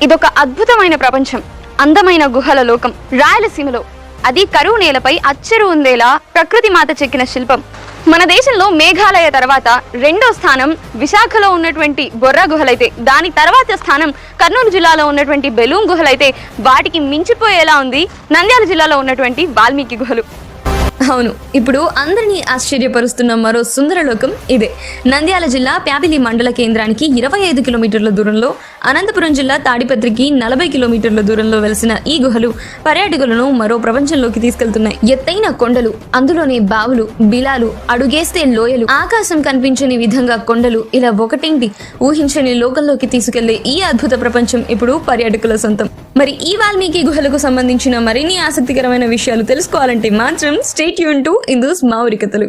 ఇదొక అద్భుతమైన ప్రపంచం, అందమైన గుహల లోకం. రాయలసీమలో, అది కరువు నేలపై అచ్చెరు ఉందేలా ప్రకృతి మాత చెక్కిన శిల్పం. మన దేశంలో మేఘాలయ తర్వాత రెండో స్థానం విశాఖలో ఉన్నటువంటి బొర్రా గుహలైతే, దాని తర్వాత స్థానం కర్నూలు జిల్లాలో ఉన్నటువంటి బెలూం గుహలైతే, వాటికి మించిపోయేలా ఉంది నంద్యాల జిల్లాలో ఉన్నటువంటి వాల్మీకి గుహలు. అవును, ఇప్పుడు అందరినీ ఆశ్చర్యపరుస్తున్న మరో సుందర లోకం ఇదే. నంద్యాల జిల్లా ప్యాపిలి మండల కేంద్రానికి 25 కిలోమీటర్ల దూరంలో, అనంతపురం జిల్లా తాడిపత్రికి 40 కిలోమీటర్ల దూరంలో వెలిసిన ఈ గుహలు పర్యాటకులను మరో ప్రపంచంలోకి తీసుకెళ్తున్నాయి. ఎత్తైన కొండలు, అందులోనే బావులు, బిలాలు, అడుగేస్తే లోయలు, ఆకాశం కనిపించని విధంగా కొండలు, ఇలా ఒకటేంటి ఊహించని లోకంలోకి తీసుకెళ్లే ఈ అద్భుత ప్రపంచం ఇప్పుడు పర్యాటకుల సొంతం. మరి ఈ వాల్మీకి గుహలకు సంబంధించిన మరిన్ని ఆసక్తికరమైన విషయాలు తెలుసుకోవాలంటే మాత్రం స్టే ట్యూన్ టు హిందూస్ మా ఊరి కథలు.